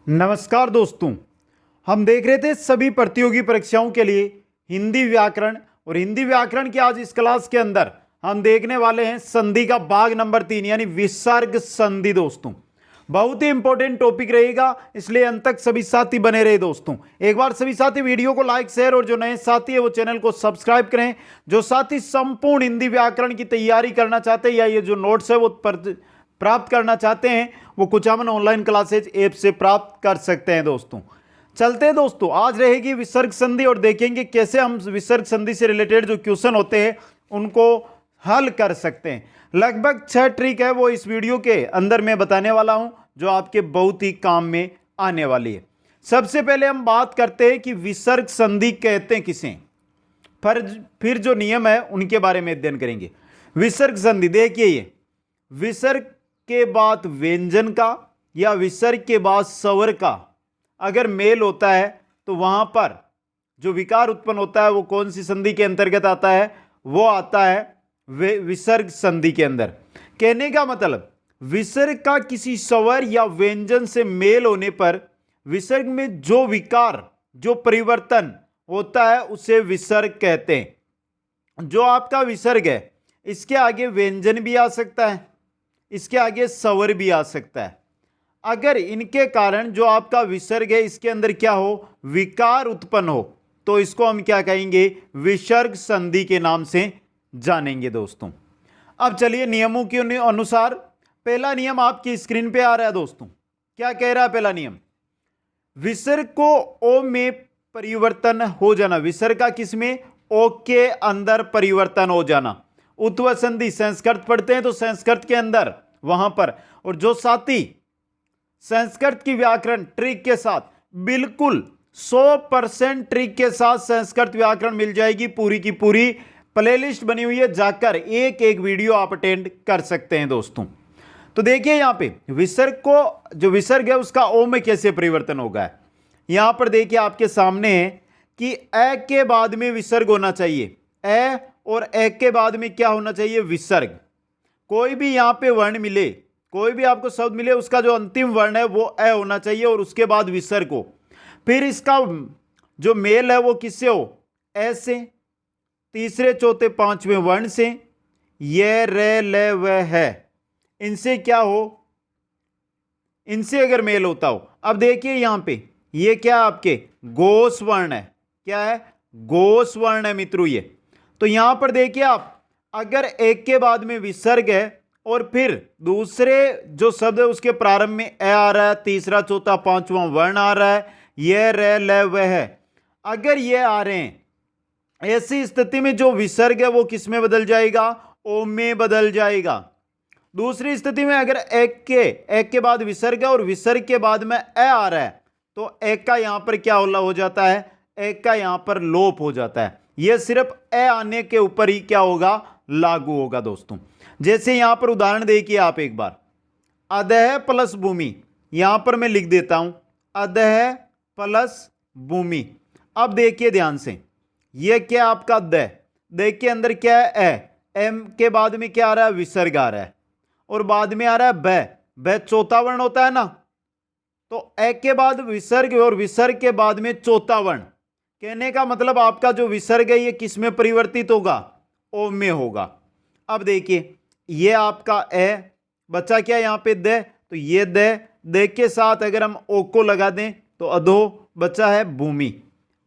नमस्कार दोस्तों, हम देख रहे थे सभी प्रतियोगी परीक्षाओं के लिए हिंदी व्याकरण। और हिंदी व्याकरण की आज इस क्लास के अंदर हम देखने वाले हैं संधि का भाग नंबर 3 यानी विसर्ग संधि। दोस्तों बहुत ही इंपॉर्टेंट टॉपिक रहेगा, इसलिए अंत तक सभी साथी बने रहे। दोस्तों एक बार सभी साथी वीडियो को लाइक शेयर और जो नए साथी है वो चैनल को सब्सक्राइब करें। जो साथी संपूर्ण हिंदी व्याकरण की तैयारी करना चाहते हैं या ये जो नोट्स है वो प्राप्त करना चाहते हैं वो कुचामन ऑनलाइन क्लासेज ऐप से प्राप्त कर सकते हैं। दोस्तों चलते हैं दोस्तों, आज रहेगी विसर्ग संधि और देखेंगे कैसे हम विसर्ग संधि से रिलेटेड जो क्वेश्चन होते हैं उनको हल कर सकते हैं। लगभग 6 ट्रिक है वो इस वीडियो के अंदर मैं बताने वाला हूं जो आपके बहुत ही काम में आने वाली है। सबसे पहले हम बात करते हैं कि विसर्ग संधि कहते हैं किसे, फिर जो नियम है उनके बारे में अध्ययन करेंगे। विसर्ग संधि देखिए, ये विसर्ग के बाद व्यंजन का या विसर्ग के बाद स्वर का अगर मेल होता है तो वहां पर जो विकार उत्पन्न होता है वो कौन सी संधि के अंतर्गत आता है, वो आता है विसर्ग संधि के अंदर। कहने का मतलब विसर्ग का किसी स्वर या व्यंजन से मेल होने पर विसर्ग में जो विकार जो परिवर्तन होता है उसे विसर्ग कहते हैं। जो आपका विसर्ग है इसके आगे व्यंजन भी आ सकता है, इसके आगे स्वर भी आ सकता है। अगर इनके कारण जो आपका विसर्ग है इसके अंदर क्या हो, विकार उत्पन्न हो, तो इसको हम क्या कहेंगे, विसर्ग संधि के नाम से जानेंगे। दोस्तों अब चलिए नियमों के अनुसार पहला नियम आपकी स्क्रीन पे आ रहा है। दोस्तों क्या कह रहा है पहला नियम, विसर्ग को ओ में परिवर्तन हो जाना। विसर्ग का किसमें, ओ के अंदर परिवर्तन हो जाना। उत्व संधि संस्कृत पढ़ते हैं तो संस्कृत के अंदर वहां पर, और जो साथी संस्कृत की व्याकरण ट्रिक के साथ बिल्कुल 100% ट्रिक के साथ संस्कृत व्याकरण मिल जाएगी, पूरी की पूरी प्लेलिस्ट बनी हुई है, जाकर एक एक वीडियो आप अटेंड कर सकते हैं। दोस्तों तो देखिए यहां पे विसर्ग को, जो विसर्ग है उसका ओ में कैसे परिवर्तन होगा। यहां पर देखिए आपके सामने है कि ए के बाद में विसर्ग होना चाहिए, ए और ए के बाद में क्या होना चाहिए, विसर्ग। कोई भी यहां पे वर्ण मिले, कोई भी आपको शब्द मिले, उसका जो अंतिम वर्ण है वो ए होना चाहिए और उसके बाद विसर्ग हो। फिर इसका जो मेल है वो किससे हो, ए से, तीसरे चौथे पांचवें वर्ण से, ये रे ले व है, इनसे क्या हो, इनसे अगर मेल होता हो। अब देखिए यहां पे ये क्या आपके गोस वर्ण है, क्या है, गोस वर्ण है मित्रों ये। तो यहां पर देखिए आप, अगर एक के बाद में विसर्ग है और फिर दूसरे जो शब्द है उसके प्रारंभ में ए आ रहा है, तीसरा चौथा पांचवा वर्ण आ रहा है, ये रे ले व है, अगर ये आ रहे हैं, ऐसी स्थिति में जो विसर्ग है वो किस में बदल जाएगा, ओ में बदल जाएगा। दूसरी स्थिति में अगर एक के बाद विसर्ग है और विसर्ग के बाद में ए आ रहा है तो एक का यहां पर क्या हो जाता है, एक का यहां पर लोप हो जाता है। यह सिर्फ ए आने के ऊपर ही क्या होगा, लागू होगा। दोस्तों जैसे यहां पर उदाहरण देखिए आप एक बार, अधः प्लस भूमि, यहां पर मैं लिख देता हूं अधः प्लस भूमि। अब देखिए ध्यान से, यह क्या आपका द के अंदर क्या है, एम के बाद में क्या आ रहा है, विसर्ग आ रहा है, और बाद में आ रहा है ब चौथा वर्ण होता है ना, तो ए के बाद विसर्ग और विसर्ग के बाद में चौथा वर्ण। कहने का मतलब आपका जो विसर्ग है ये किस में परिवर्तित होगा, ओ में होगा। अब देखिए ये आपका ए बचा क्या यहां पे द, तो ये द के साथ अगर हम ओ को लगा दें तो अधो बचा है भूमि,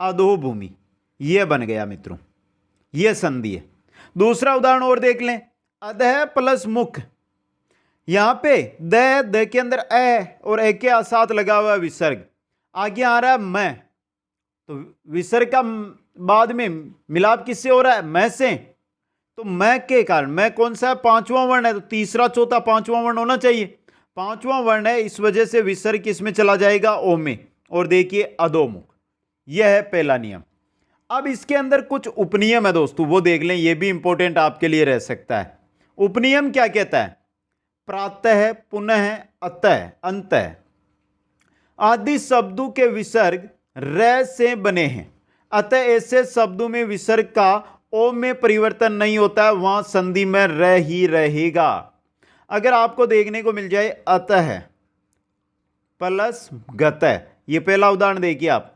अधो भूमि, ये बन गया मित्रों, ये संधि है। दूसरा उदाहरण और देख लें, अधः प्लस मुख, यहां पे द के अंदर ए और ए के साथ लगा हुआ विसर्ग, आगे आ रहा है मैं, तो विसर्ग का बाद में मिलाप किससे हो रहा है, मैं से, तो मैं के कारण मैं कौन सा है, पांचवा वर्ण है, तो तीसरा चौथा पांचवा वर्ण होना चाहिए, पांचवा वर्ण है, इस वजह से विसर्ग किस में चला जाएगा, ओ में। और देखिए अधोमुख, यह है पहला नियम। अब इसके अंदर कुछ उपनियम है दोस्तों, वो देख लें, यह भी इंपॉर्टेंट आपके लिए रह सकता है। उपनियम क्या कहता है, प्रातः, पुनः, अतः, अंतः आदि शब्दों के विसर्ग र से बने हैं, अतः ऐसे शब्दों में विसर्ग का ओ में परिवर्तन नहीं होता है, वहां संधि में र ही रहेगा। अगर आपको देखने को मिल जाए अतः, प्लस गत है। ये पहला उदाहरण देखिए आप।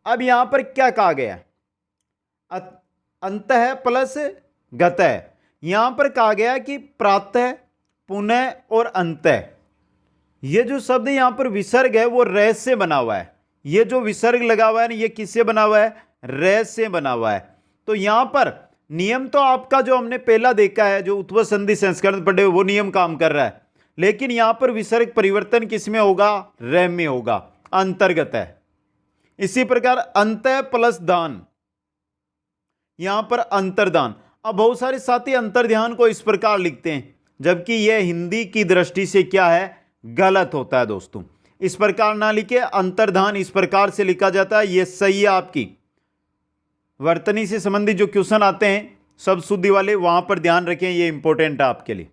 अब यहां पर क्या कहा गया है? अंतः प्लस गत है। यहां पर कहा गया कि प्रातः, पुनः और अंतः, ये जो शब्द यहां पर विसर्ग है वो रे से बना हुआ है। ये जो विसर्ग लगा हुआ है ना, ये किससे बना हुआ है? रे से बना हुआ है। तो यहां पर नियम तो आपका जो हमने पहला देखा है, जो उत्तम संधि संस्करण पढ़े, वो नियम काम कर रहा है, लेकिन यहां पर विसर्ग परिवर्तन किसमें होगा? रे में होगा, अंतर्गत है। इसी प्रकार अंतः प्लस दान, यहां पर अंतर्दान। अब बहुत सारे साथी अंतर्ध्यान को इस प्रकार लिखते हैं, जबकि यह हिंदी की दृष्टि से क्या है? गलत होता है दोस्तों। इस प्रकार ना लिखे, अंतर्धान इस प्रकार से लिखा जाता है, यह सही है। आपकी वर्तनी से संबंधित जो क्वेश्चन आते हैं शब्द शुद्धि वाले, वहां पर ध्यान रखें, ये इंपॉर्टेंट है आपके लिए।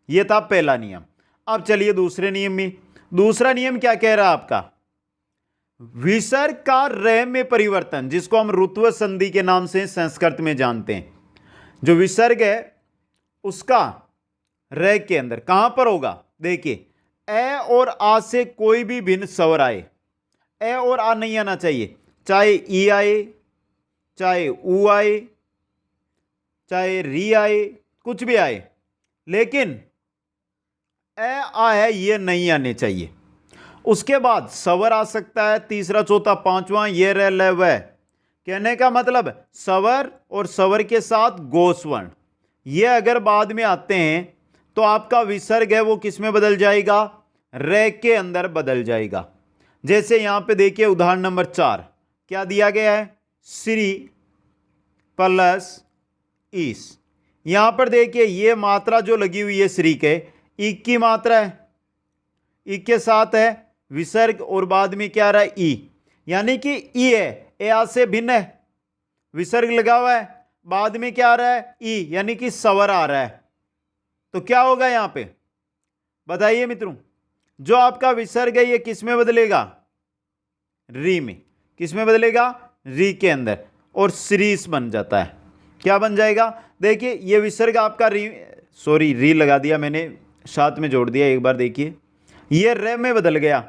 यह था पहला नियम। अब चलिए दूसरे नियम में। दूसरा नियम क्या कह रहा है आपका? विसर्ग का रे में परिवर्तन, जिसको हम रुत्व संधि के नाम से संस्कृत में जानते हैं। जो विसर्ग है उसका रे के अंदर कहां पर होगा? देखिए, ए और आ से कोई भी भिन्न स्वर आए, ए और आ नहीं आना चाहिए, चाहे ई आए, चाहे ऊ आए, चाहे री आए, कुछ भी आए, लेकिन ए आ है ये नहीं आने चाहिए। उसके बाद स्वर आ सकता है, तीसरा, चौथा, पांचवा, ये रह ले वह। कहने का मतलब स्वर और स्वर के साथ गोस्वर्ण, ये अगर बाद में आते हैं तो आपका विसर्ग है वो किस में बदल जाएगा? रे के अंदर बदल जाएगा। जैसे यहां पे देखिए उदाहरण नंबर 4 क्या दिया गया है? श्री प्लस ईस। यहां पर देखिए ये मात्रा जो लगी हुई है श्री के, ई की मात्रा है, ई के साथ है विसर्ग और बाद में क्या आ रहा है? ई, यानी कि ई है, ए आ से भिन्न है, विसर्ग लगा हुआ है, बाद में क्या आ रहा है? ई, यानी कि स्वर आ रहा है। तो क्या होगा यहां पे? बताइए मित्रों, जो आपका विसर्ग है ये किस में बदलेगा? री में। किस में बदलेगा? री के अंदर, और श्रीस बन जाता है। क्या बन जाएगा? देखिए ये विसर्ग आपका री लगा दिया मैंने, साथ में जोड़ दिया, एक बार देखिए, ये रे में बदल गया,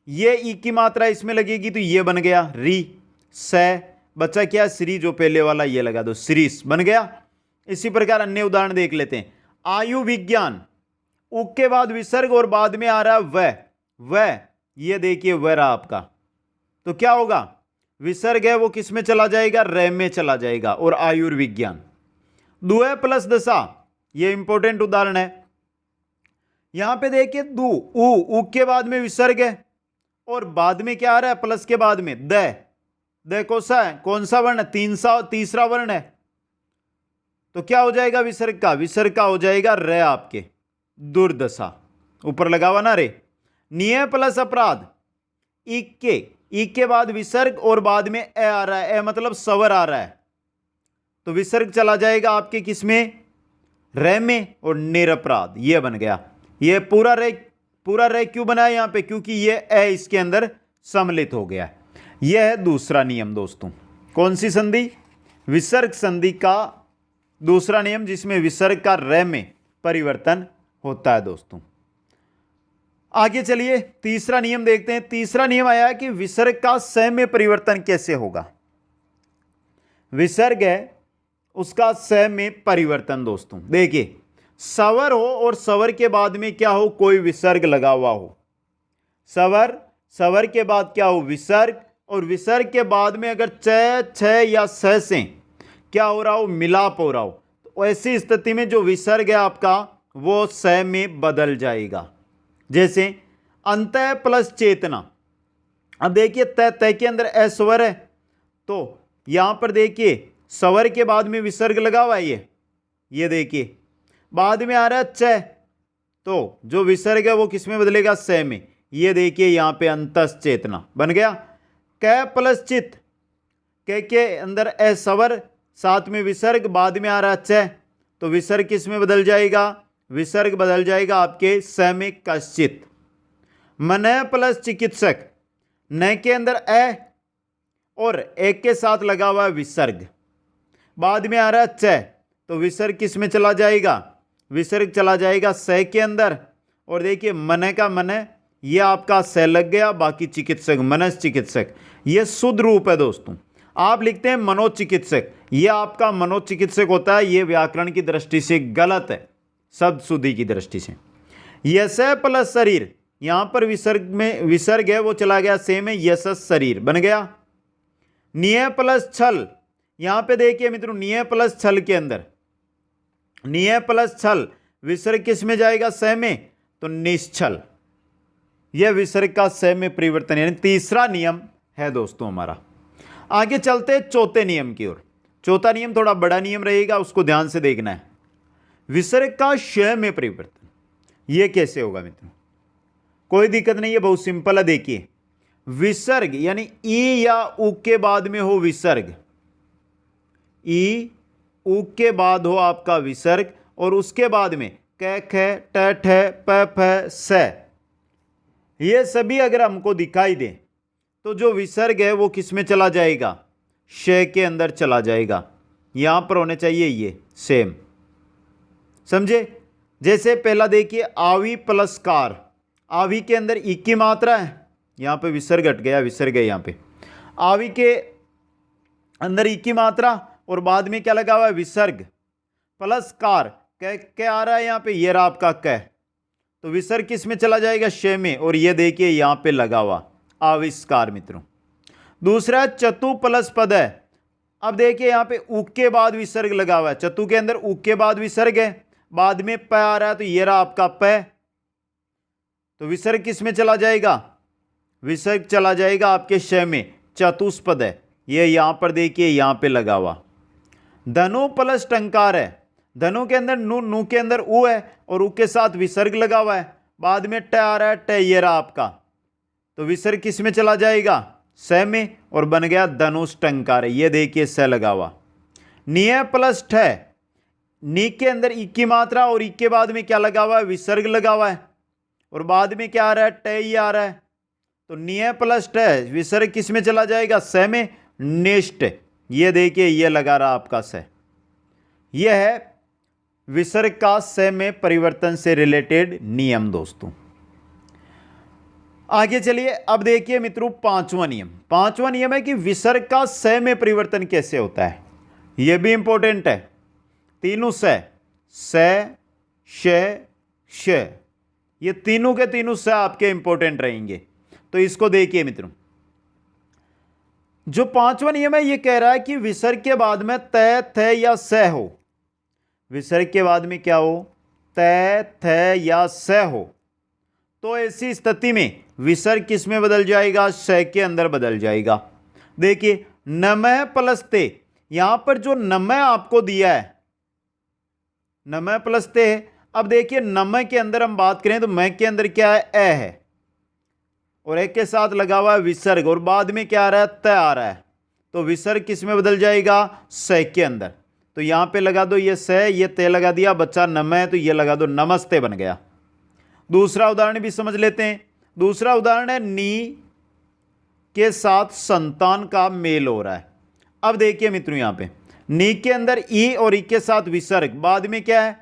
ये ई की मात्रा इसमें लगेगी तो ये बन गया री, से बच्चा क्या? श्री, जो पहले वाला ये लगा दो, श्रीस बन गया। इसी प्रकार अन्य उदाहरण देख लेते हैं। आयु विज्ञान, उ के बाद विसर्ग और बाद में आ रहा है वह, ये देखिए वह रहा आपका। तो क्या होगा? विसर्ग है वो किस में चला जाएगा? रे में चला जाएगा। और आयुर्विज्ञान। दुह प्लस दशा, ये इंपॉर्टेंट उदाहरण है। यहां पे देखिए दू, उ के बाद में विसर्ग है और बाद में क्या आ रहा है? प्लस के बाद में द कौन सा वर्ण? तीसरा वर्ण है। तो क्या हो जाएगा विसर्ग का? विसर्ग का हो जाएगा रे आपके, दुर्दशा, ऊपर लगा हुआ ना रे। निय प्लस अपराध, ई के बाद विसर्ग और बाद में ए आ रहा है, ए मतलब स्वर आ रहा है, तो विसर्ग चला जाएगा आपके किसमें? रे में, और निरपराध ये बन गया। ये पूरा रे क्यों बनाया यहां पे? क्योंकि ये ए इसके अंदर सम्मिलित हो गया। यह है दूसरा नियम दोस्तों। कौन सी संधि? विसर्ग संधि का दूसरा नियम, जिसमें विसर्ग का रे में परिवर्तन होता है दोस्तों। आगे चलिए तीसरा नियम देखते हैं। तीसरा नियम आया है कि विसर्ग का स में परिवर्तन कैसे होगा। विसर्ग है उसका स में परिवर्तन दोस्तों। देखिए, स्वर हो और स्वर के बाद में क्या हो? कोई विसर्ग लगा हुआ हो। स्वर के बाद क्या हो? विसर्ग, और विसर्ग के बाद में अगर च, छ या स से क्या हो रहा हो? मिलाप हो रहा हो, तो ऐसी स्थिति में जो विसर्ग है आपका वो स में बदल जाएगा। जैसे अंतः प्लस चेतना। अब देखिए तय के अंदर ए स्वर है, तो यहां पर देखिए स्वर के बाद में विसर्ग लगा हुआ है, ये देखिए बाद में आ रहा है च, तो जो विसर्ग है वो किस में बदलेगा? स में। ये देखिए यहां पे अंतस चेतना बन गया। क प्लस चित, के अंदर ए स्वर, साथ में विसर्ग, बाद में आ रहा च, तो विसर्ग किस में बदल जाएगा? विसर्ग बदल जाएगा आपके स में कश्चित। मन प्लस चिकित्सक, न के अंदर ए और एक के साथ लगा हुआ विसर्ग, बाद में आ रहा च, तो विसर्ग किस में चला जाएगा? विसर्ग चला जाएगा स के अंदर। और देखिए मन का मन, ये आपका स लग गया, बाकी चिकित्सक मनस चिकित्सक, ये शुद्ध रूप है दोस्तों। आप लिखते हैं मनोचिकित्सक, ये आपका मनोचिकित्सक होता है, ये व्याकरण की दृष्टि से गलत है, शब्द शुद्धि की दृष्टि से। यश प्लस शरीर, यहां पर विसर्ग है वो चला गया से में, यशस शरीर बन गया। निय प्लस छल, यहां पे देखिए मित्रों निय प्लस छल के अंदर, निय प्लस छल विसर्ग किस में जाएगा, स में, तो निश्चल। यह विसर्ग का स में परिवर्तन यानी तीसरा नियम है दोस्तों हमारा। आगे चलते हैं चौथे नियम की ओर। चौथा नियम थोड़ा बड़ा नियम रहेगा, उसको ध्यान से देखना है। विसर्ग का श में परिवर्तन, यह कैसे होगा मित्रों, कोई दिक्कत नहीं है, बहुत सिंपल है। देखिए विसर्ग यानी ई या उ के बाद में हो विसर्ग, ई उ के बाद हो आपका विसर्ग, और उसके बाद में क ख ट ठ प फ स, ये सभी अगर हमको दिखाई दे तो जो विसर्ग है वो किस में चला जाएगा, श के अंदर चला जाएगा। यहां पर होने चाहिए ये सेम, समझे। जैसे पहला देखिए आवी प्लस कार, आवी के अंदर ई की मात्रा है, यहां पे विसर्ग हट गया, विसर्ग है यहां पे, आवी के अंदर ई की मात्रा और बाद में क्या लगा हुआ है, विसर्ग प्लस कार, क्या आ रहा है यहां पे, ये रहा आपका क, तो विसर्ग किस में चला जाएगा, श में, और ये देखिए यहां पे लगा हुआ आविष्कार मित्रों। दूसरा चतु प्लस पद है, अब देखिए यहां पे उ के बाद विसर्ग लगा हुआ है, चतु के अंदर उ के बाद विसर्ग है, बाद में प आ रहा है, तो ये रहा आपका प, तो विसर्ग किस में चला जाएगा, विसर्ग चला जाएगा आपके श में, चतुष्पद है, ये यहां पर देखिए यहां पे लगा हुआ। धनु प्लस टंकार है, धनु के अंदर नु के अंदर उ है और उ के साथ विसर्ग लगा हुआ है, बाद में ट आ रहा है, ट ये रहा आपका, तो विसर्ग किस में चला जाएगा, स में, और बन गया धनुष टंकार है, ये देखिए स लगा हुआ। निय प्लस ठ, नी के अंदर ई की मात्रा और ई के बाद में क्या लगा हुआ है, विसर्ग लगा हुआ है, और बाद में क्या आ रहा है, ट ही आ रहा है, तो निय प्लस ठ विसर्ग किस में चला जाएगा, स में, निष्ठ, ये देखिए ये लगा रहा आपका स। यह है विसर्ग का स में परिवर्तन से रिलेटेड नियम दोस्तों। आगे चलिए, अब देखिए मित्रों पांचवा नियम। पांचवा नियम है कि विसर्ग का स में परिवर्तन कैसे होता है, यह भी इंपॉर्टेंट है। तीनों स, श, श, ये तीनों के तीनों स आपके इंपॉर्टेंट रहेंगे, तो इसको देखिए मित्रों। जो पांचवा नियम है ये कह रहा है कि विसर्ग के बाद में त, थ या स हो, विसर्ग के बाद में क्या हो, त, थ या स हो, तो ऐसी स्थिति में विसर्ग किस में बदल जाएगा, स के अंदर बदल जाएगा। देखिए नमः प्लस ते, यहां पर जो नमः आपको दिया है, नमः प्लस ते है। अब देखिए नमः के अंदर हम बात करें तो मैं के अंदर क्या है, ए है, और एक के साथ लगा हुआ है विसर्ग, और बाद में क्या आ रहा है, त आ रहा है, तो विसर्ग किस में बदल जाएगा, स के अंदर। तो यहां पे लगा दो ये स, ये ते लगा दिया, बच्चा नमः, तो ये लगा दो नमस्ते बन गया। दूसरा उदाहरण भी समझ लेते हैं। दूसरा उदाहरण है नी के साथ संतान का मेल हो रहा है। अब देखिए मित्रों यहां पे नी के अंदर ई और ई के साथ विसर्ग, बाद में क्या है,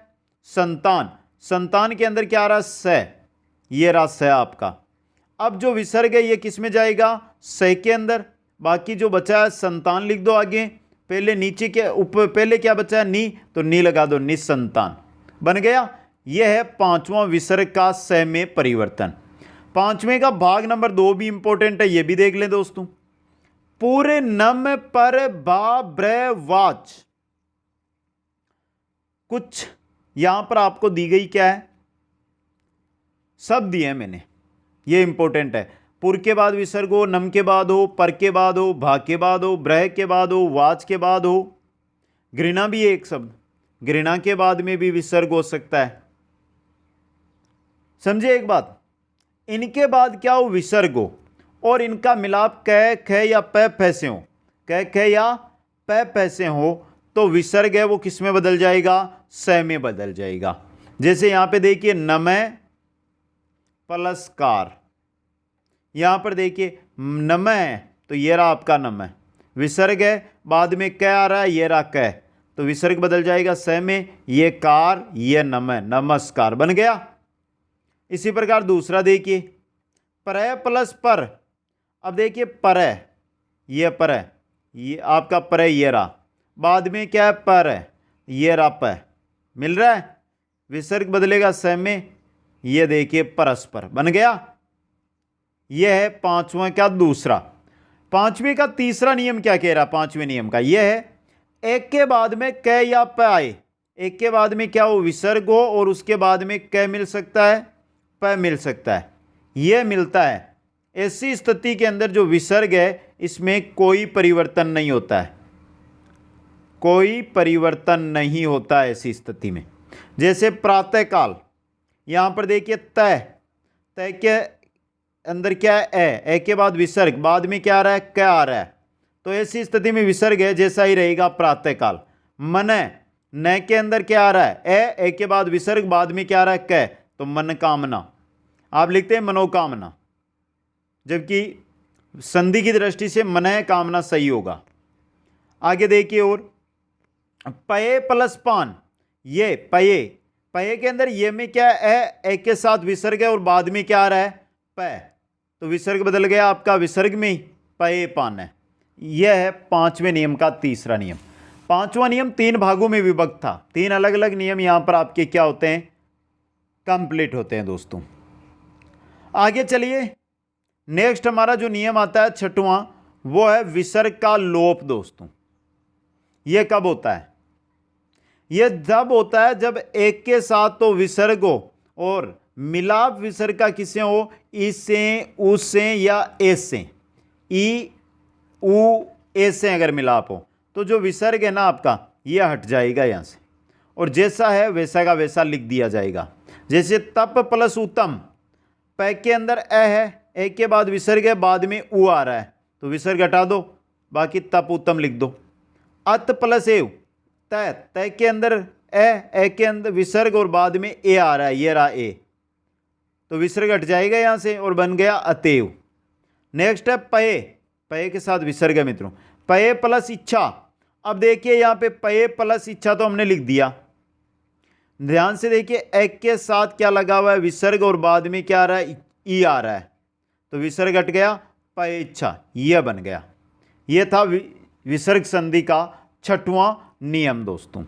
संतान, संतान के अंदर क्या आ रहा है, स, ये रहा स आपका। अब जो विसर्ग है ये किस में जाएगा, स के अंदर, बाकी जो बचा है संतान लिख दो आगे, पहले नीचे के ऊपर पहले क्या बचा है, नी, तो नी लगा दो, निसंतान बन गया। यह है पांचवां विसर्ग का स में परिवर्तन। पांचवें का भाग नंबर 2 भी इंपॉर्टेंट है, यह भी देख लें दोस्तों। पूरे नम पर बा ब्र वाच, कुछ यहां पर आपको दी गई क्या है, सब दिए हैं मैंने, ये इंपॉर्टेंट है। पुर के बाद विसर्ग हो, नम के बाद हो, पर के बाद हो, भा के बाद हो, ब्रह के बाद हो, वाच के बाद हो, घृणा भी एक शब्द, घृणा के बाद में भी विसर्ग हो सकता है। समझे एक बात, इनके बाद क्या हो, विसर्ग हो, और इनका मिलाप क, ख या प, फ से हो, क, ख या प, फ से हो, तो विसर्ग है वो किस में बदल जाएगा, स में बदल जाएगा। जैसे यहां पे देखिए नमः प्लस कार, यहां पर देखिए नमः है तो ये रहा आपका नमः, विसर्ग है, बाद में क आ रहा है, ये रहा क, तो विसर्ग बदल जाएगा स में, ये कार, ये नमः, नमस्कार बन गया। इसी प्रकार दूसरा देखिए, परय प्लस पर। अब देखिए परय, ये परय, ये आपका परय ये रहा, बाद में क्या है पर है, ये रहा प, मिल रहा है, विसर्ग बदलेगा स में, ये देखिए परस्पर बन गया। यह है पांचवा का दूसरा। पांचवें का तीसरा नियम क्या कह रहा, पांचवें नियम का यह है एक के बाद में क या प आए, एक के बाद में क्या हो विसर्ग हो और उसके बाद में क मिल सकता है, प मिल सकता है, यह मिलता है। ऐसी स्थिति के अंदर जो विसर्ग है इसमें कोई परिवर्तन नहीं होता है, कोई परिवर्तन नहीं होता है ऐसी स्थिति में। जैसे प्रातःकाल, यहां पर देखिए तय, तय के अंदर क्या है ए के बाद विसर्ग, बाद में क्या आ रहा है क आ रहा है, तो ऐसी स्थिति में विसर्ग है जैसा ही रहेगा प्रातःकाल। मन न के अंदर क्या आ रहा है ए के बाद विसर्ग, बाद में क्या आ रहा है क, तो मन कामना, आप लिखते हैं मनोकामना, जबकि संधि की दृष्टि से मन कामना सही होगा। आगे देखिए और पये प्लस पान, ये पये, पये के अंदर ये में क्या है ए के साथ विसर्ग है और बाद में क्या आ रहा है प, तो विसर्ग बदल गया आपका, विसर्ग में ही पये पान है। यह है पांचवें नियम का तीसरा नियम। पांचवा नियम 3 भागों में विभक्त था, 3 अलग अलग नियम यहां पर आपके क्या होते हैं कंप्लीट होते हैं दोस्तों। आगे चलिए, नेक्स्ट हमारा जो नियम आता है छठवां, वो है विसर्ग का लोप दोस्तों। यह कब होता है, यह जब होता है जब एक के साथ तो विसर्ग हो और मिलाप विसर्ग का किससे हो, इससे, उससे या एस से, ई उ एस से अगर मिलाप हो तो जो विसर्ग है ना आपका यह हट जाएगा यहां से और जैसा है वैसा का वैसा लिख दिया जाएगा। जैसे तप प्लस उत्तम, प के अंदर है, ए के बाद विसर्ग है, बाद में उ आ रहा है तो विसर्ग हटा दो, बाकी तप उत्तम लिख दो। अत प्लस एव, तय, तय के अंदर ए के अंदर विसर्ग और बाद में ए आ रहा है, ये रहा ए, तो विसर्ग हट जाएगा यहां से और बन गया अतएव। नेक्स्ट है पये, पये के साथ विसर्ग है मित्रों, पये प्लस इच्छा। अब देखिए यहां पे पये प्लस इच्छा तो हमने लिख दिया, ध्यान से देखिए एक के साथ क्या लगा हुआ है विसर्ग और बाद में क्या आ रहा है ई आ रहा है, तो विसर्ग हट गया, पये इच्छा यह बन गया। यह था विसर्ग संधि का छठवां नियम दोस्तों।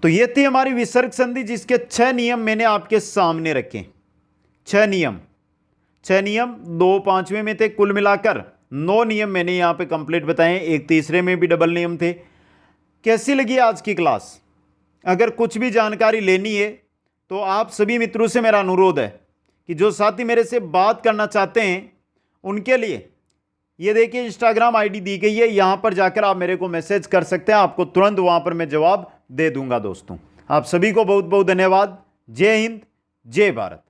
तो ये थी हमारी विसर्ग संधि जिसके 6 नियम मैंने आपके सामने रखे। 6 नियम, 6 नियम 2 पांचवें में थे, कुल मिलाकर 9 नियम मैंने यहां पे कंप्लीट बताए, एक तीसरे में भी डबल नियम थे। कैसी लगी आज की क्लास? अगर कुछ भी जानकारी लेनी है तो आप सभी मित्रों से मेरा अनुरोध है कि जो साथी मेरे से बात करना चाहते हैं उनके लिए ये देखिए इंस्टाग्राम आईडी दी गई है, यहां पर जाकर आप मेरे को मैसेज कर सकते हैं, आपको तुरंत वहां पर मैं जवाब दे दूंगा दोस्तों। आप सभी को बहुत बहुत धन्यवाद। जय हिंद, जय भारत।